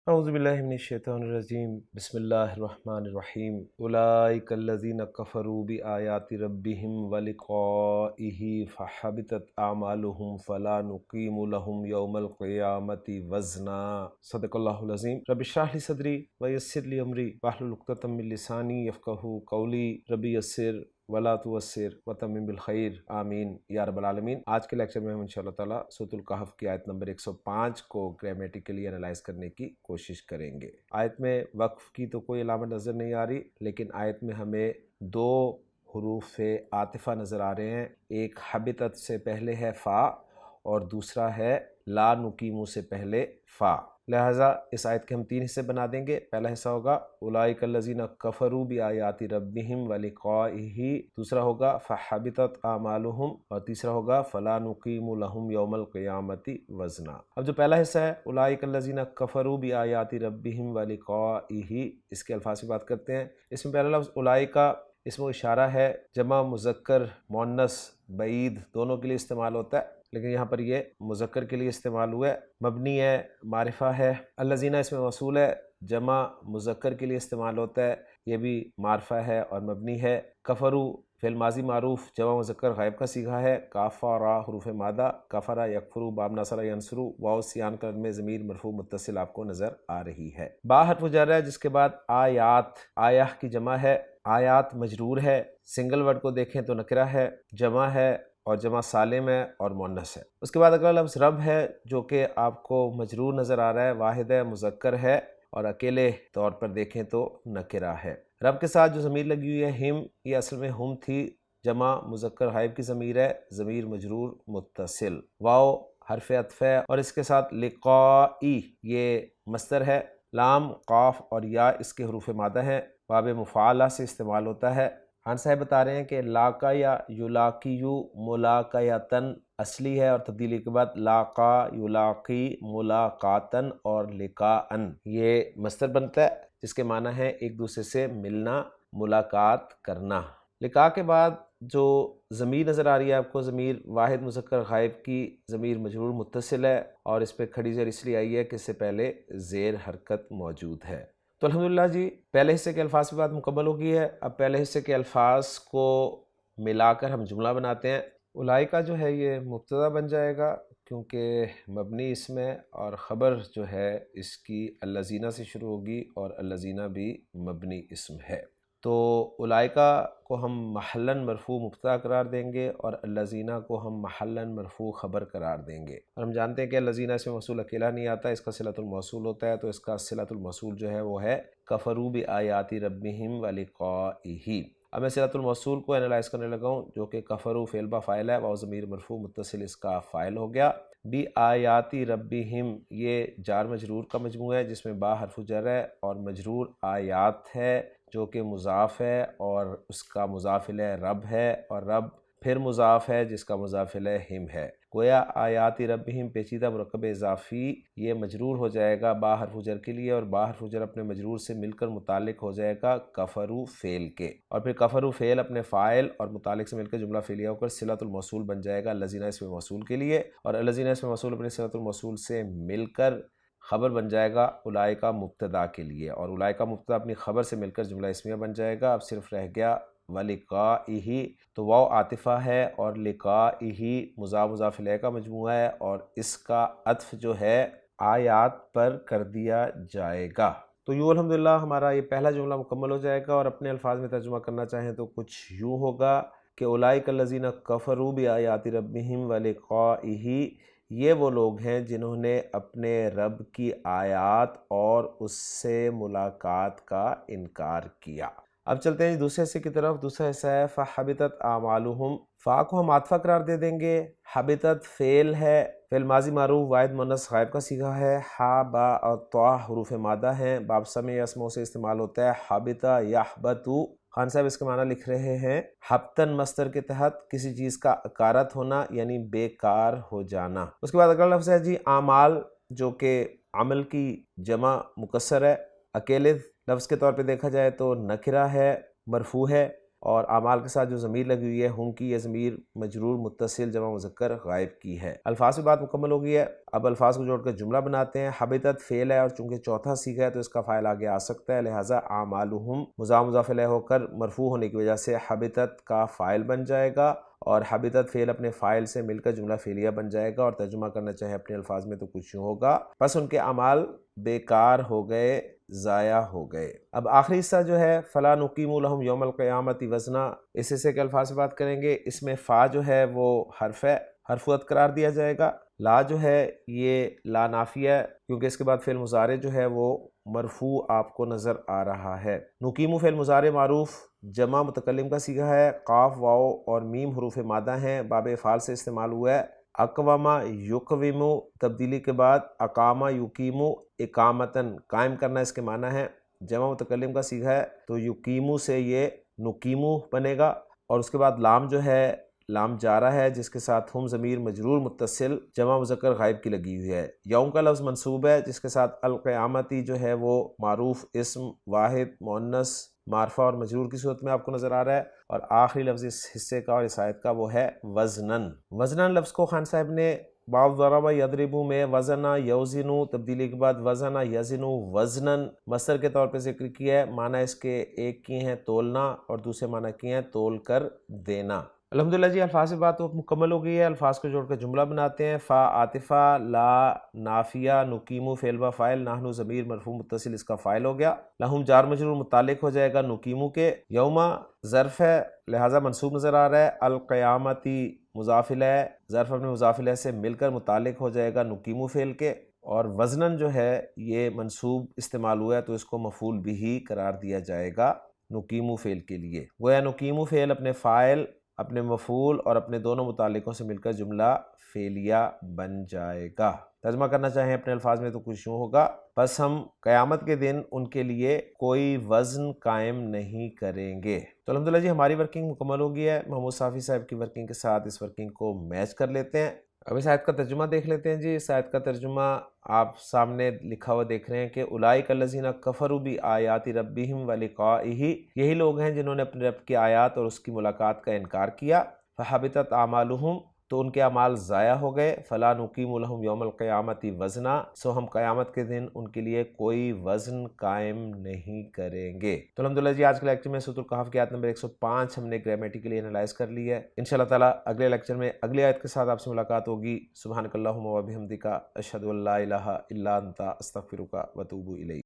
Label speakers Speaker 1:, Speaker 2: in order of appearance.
Speaker 1: اعوذ باللہ من الشیطان الرجیم بسم اللہ الرحمن الرحیم اولئک الذین کفروا بآیات ربہم ولقائہ فحبطت اعمالہم فلا نقیم لہم یوم القیامۃ وزنا۔ صدق اللہ العظیم۔ رب اشرح لی صدری ویسر لی امری واحلل عقدۃ من لسانی یفقہوا قولی۔ ربی یسر ولا تعسر وتمم بالخیر آمین یا رب العالمین۔ آج کے لیکچر میں ہم انشاءاللہ تعالیٰ سورۃ الکہف کی آیت نمبر 105 کو گرامیٹیکلی انالائز کرنے کی کوشش کریں گے۔ آیت میں وقف کی تو کوئی علامت نظر نہیں آ رہی، لیکن آیت میں ہمیں دو حروف عاطفہ نظر آ رہے ہیں۔ ایک حبطت سے پہلے ہے فا اور دوسرا ہے لا نقیمو سے پہلے فا۔ لہٰذا اس آیت کے ہم تین حصے بنا دیں گے۔ پہلا حصہ ہوگا اولئک الذین کفروا بآیات ربہم ولقائہ، دوسرا ہوگا فحبطت اعمالہم، اور تیسرا ہوگا فلا نقیم لہم یوم القیامۃ وزنا۔ اب جو پہلا حصہ ہے اولئک الذین کفروا بآیات ربہم ولقائہ، اس کے الفاظ کی بات کرتے ہیں۔ اس میں پہلا لفظ اولئک اسم و اشارہ ہے، جمع مذکر مؤنث بعید دونوں کے لیے استعمال ہوتا ہے، لیکن یہاں پر یہ مذکر کے لیے استعمال ہوا ہے۔ مبنی ہے، معرفہ ہے۔ الذین اس میں موصول ہے، جمع مذکر کے لیے استعمال ہوتا ہے، یہ بھی معرفہ ہے اور مبنی ہے۔ کفرو فعل ماضی معروف جمع مذکر غائب کا صیغہ ہے۔ کافرا حروف مادہ، کفرا یکفرو باب ناصرہ ینصرو، واو سیان قلب میں ضمیر مرفوع متصل آپ کو نظر آ رہی ہے۔ با حرف جر ہے جس کے بعد آیات، آیہ کی جمع ہے، آیات مجرور ہے۔ سنگل ورڈ کو دیکھیں تو نکرہ ہے، جمع ہے اور جمع سالم ہے اور مؤنث ہے۔ اس کے بعد اگلا لفظ رب ہے جو کہ آپ کو مجرور نظر آ رہا ہے، واحد ہے، مذکر ہے اور اکیلے طور پر دیکھیں تو نکرہ ہے۔ رب کے ساتھ جو ضمیر لگی ہوئی ہے ہم، یہ اصل میں ہم تھی، جمع مذکر غائب کی ضمیر ہے، ضمیر مجرور متصل۔ واو حرف عطف ہے اور اس کے ساتھ لقائی یہ مصدر ہے۔ لام، قاف اور یا اس کے حروف مادہ ہیں، باب مفعلہ سے استعمال ہوتا ہے۔ خان صاحب بتا رہے ہیں کہ لاقا یا یلاقیو ملاقیتن اصلی ہے، اور تبدیلی کے بعد لاقا یلاقی ملاقاتن اور لقاءن یہ مصدر بنتا ہے، جس کے معنی ہے ایک دوسرے سے ملنا، ملاقات کرنا۔ لقاء کے بعد جو ضمیر نظر آ رہی ہے آپ کو، ضمیر واحد مذکر غائب کی ضمیر مجرور متصل ہے، اور اس پہ کھڑی زیر اس لیے آئی ہے کہ اس سے پہلے زیر حرکت موجود ہے۔ تو الحمدللہ جی پہلے حصے کے الفاظ کی بات مکمل ہو گئی ہے۔ اب پہلے حصے کے الفاظ کو ملا کر ہم جملہ بناتے ہیں۔ اولئک جو ہے یہ مبتدا بن جائے گا کیونکہ مبنی اسم ہے، اور خبر جو ہے اس کی الذین سے شروع ہوگی، اور الذین بھی مبنی اسم ہے۔ تو اولئک کو ہم محلاً مرفوع مبتدا قرار دیں گے اور الذین کو ہم محلاً مرفوع خبر قرار دیں گے۔ اور ہم جانتے ہیں کہ الذین اس میں موصول اکیلا نہیں آتا، اس کا صلۃ الموصول ہوتا ہے، تو اس کا صلۃ الموصول جو ہے وہ ہے کفروا بآیات ربہم ولقائہ۔ اب میں صلۃ الموصول کو انالائز کرنے لگا ہوں، جو کہ کفروا فعل با فاعل ہے، واو ضمیر مرفوع متصل اس کا فاعل ہو گیا۔ بآیات ربہم یہ جار مجرور کا مجموعہ ہے جس میں با حرف جر ہے اور مجرور آیات ہے جو کہ مضاف ہے، اور اس کا مضاف الیہ رب ہے، اور رب پھر مضاف ہے جس کا مضاف الیہ ہم ہے۔ گویا آیات ربہم پیچیدہ مرکب اضافی یہ مجرور ہو جائے گا با حرف جر کے لیے، اور با حرف جر اپنے مجرور سے مل کر متعلق ہو جائے گا کفروا فعل کے، اور پھر کفروا فعل اپنے فاعل اور متعلق سے مل کر جملہ فعلیہ ہو کر صلۃ الموصول بن جائے گا الذین اسم موصول کے لیے، اور الذین اسم موصول اپنے صلۃ الموصول سے مل کر خبر بن جائے گا اولئک مبتدا کے لیے، اور اولئک مبتدا اپنی خبر سے مل کر جملہ اسمیہ بن جائے گا۔ اب صرف رہ گیا ولقائہ، تو واو عاطفہ ہے اور لقائہ مضاف مضاف الیہ کا مجموعہ ہے، اور اس کا عطف جو ہے آیات پر کر دیا جائے گا۔ تو یوں الحمدللہ ہمارا یہ پہلا جملہ مکمل ہو جائے گا، اور اپنے الفاظ میں ترجمہ کرنا چاہیں تو کچھ یوں ہوگا کہ اولئک الذین کفروا بآیات ربہم ولقائہ، یہ وہ لوگ ہیں جنہوں نے اپنے رب کی آیات اور اس سے ملاقات کا انکار کیا۔ اب چلتے ہیں دوسرے حصے کی طرف۔ دوسرا حصہ ہے فحبطت اعمالہم۔ فا کو ہم عاطفہ قرار دے دیں گے۔ حبطت فعل ہے، فعل ماضی معروف واحد مؤنث غائب کا صیغہ ہے۔ ہا، با اور طا حروف مادہ ہیں، باب سمع یا اسموں سے استعمال ہوتا ہے۔ حبط یحبط، خان صاحب اس کے معنی لکھ رہے ہیں حبتن مصدر کے تحت کسی چیز کا اکارت ہونا یعنی بیکار ہو جانا۔ اس کے بعد اگلا لفظ ہے جی اعمال، جو کہ عمل کی جمع مکسر ہے، اکیلے لفظ کے طور پہ دیکھا جائے تو نکرہ ہے، مرفوع ہے۔ اور اعمال کے ساتھ جو ضمیر لگی ہوئی ہے ہم کی، یہ ضمیر مجرور متصل جمع مذکر غائب کی ہے۔ الفاظ کی بات مکمل ہو گئی ہے، اب الفاظ کو جوڑ کر جملہ بناتے ہیں۔ حبطت فعل ہے اور چونکہ چوتھا صیغہ ہے تو اس کا فاعل آگے آ سکتا ہے، لہٰذا اعمالہم مضاف الیہ ہو کر مرفوع ہونے کی وجہ سے حبطت کا فاعل بن جائے گا، اور حبطت فعل اپنے فاعل سے مل کر جملہ فعلیہ بن جائے گا، اور ترجمہ کرنا چاہے اپنے الفاظ میں تو کچھ یوں ہوگا، بس ان کے اعمال بیکار ہو گئے، ضائع ہو گئے۔ اب آخری حصہ جو ہے فلا نقیم لہم یوم القیامت وزنا، اس حصے کے الفاظ سے بات کریں گے۔ اس میں فا جو ہے وہ حرف ہے، حرف وقت قرار دیا جائے گا۔ لا جو ہے یہ لا نافیہ ہے کیونکہ اس کے بعد فعل مضارع جو ہے وہ مرفوع آپ کو نظر آ رہا ہے۔ نقیم فعل مضارع معروف جمع متکلم کا صیغہ ہے، قاف واو اور میم حروف مادہ ہیں، باب افعال سے استعمال ہوا ہے۔ اقوامہ یقوم تبدیلی کے بعد اقامہ یقیم اقامتاً قائم کرنا اس کے معنی ہے، جمع متکلم کا صیغہ ہے تو یقیمو سے یہ نقیمو بنے گا، اور اس کے بعد لام جو ہے لام جارہ ہے جس کے ساتھ ہم ضمیر مجرور متصل جمع مذکر غائب کی لگی ہوئی ہے۔ یوم کا لفظ منصوب ہے جس کے ساتھ القیامتی جو ہے وہ معروف اسم واحد مؤنث معرفہ اور مجرور کی صورت میں آپ کو نظر آ رہا ہے، اور آخری لفظ اس حصے کا اور اس آیت کا وہ ہے وزنن۔ وزنن لفظ کو خان صاحب نے باب ضرب یضرب میں وزنا یوزنو تبدیلی کے بعد وزنا یزنو وزنن مصدر کے طور پہ ذکر کیا ہے، معنی اس کے ایک کی ہیں تولنا اور دوسرے معنی کی ہیں تول کر دینا۔ الحمدللہ جی الفاظ سے بات مکمل ہو گئی ہے، الفاظ کو جوڑ کر جملہ بناتے ہیں۔ فا عاطفہ، لا نافیہ، نقیمو فعل و فاعل، نحنو ضمیر مرفوع متصل اس کا فاعل ہو گیا، لہم جار مجرور متعلق ہو جائے گا نقیمو کے، یوما ظرف ہے لہٰذا منصوب نظر آ رہا ہے، القیامتی مضاف الیہ ظرف اپنے مضاف الیہ سے مل کر متعلق ہو جائے گا نقیمو فعل کے، اور وزنن جو ہے یہ منصوب استعمال ہوا ہے تو اس کو مفعول بھی قرار دیا جائے گا نقیمو فعل کے لیے، گویا نقیمو فعل اپنے فاعل اپنے مفعول اور اپنے دونوں متعلقوں سے مل کر جملہ فعلیہ بن جائے گا۔ ترجمہ کرنا چاہیں اپنے الفاظ میں تو کچھ یوں ہوگا، بس ہم قیامت کے دن ان کے لیے کوئی وزن قائم نہیں کریں گے۔ تو الحمدللہ جی ہماری ورکنگ مکمل ہو گئی ہے، محمود صافی صاحب کی ورکنگ کے ساتھ اس ورکنگ کو میچ کر لیتے ہیں۔ اب اس آیت کا ترجمہ دیکھ لیتے ہیں جی۔ اس آیت کا ترجمہ آپ سامنے لکھا ہوا دیکھ رہے ہیں کہ اولئک الذین کفروا بآیات ربہم ولقائہ، یہی لوگ ہیں جنہوں نے اپنے رب کی آیات اور اس کی ملاقات کا انکار کیا، فحبطت اعمالہم تو ان کے اعمال ضائع ہو گئے، فلا نقیم لہم یوم القیامت وزنا سو ہم قیامت کے دن ان کے لیے کوئی وزن قائم نہیں کریں گے۔ تو الحمدللہ جی آج کے لیکچر میں سورۃ الکہف کی آیت نمبر 105 ہم نے گرامیٹیکلی انالائز کر لی ہے۔ انشاءاللہ تعالیٰ اگلے لیکچر میں اگلی آیت کے ساتھ آپ سے ملاقات ہوگی۔ سبحانک اللہم و بحمدک اشہد ان لا الہ الا انت استغفرک و اتوب الیک۔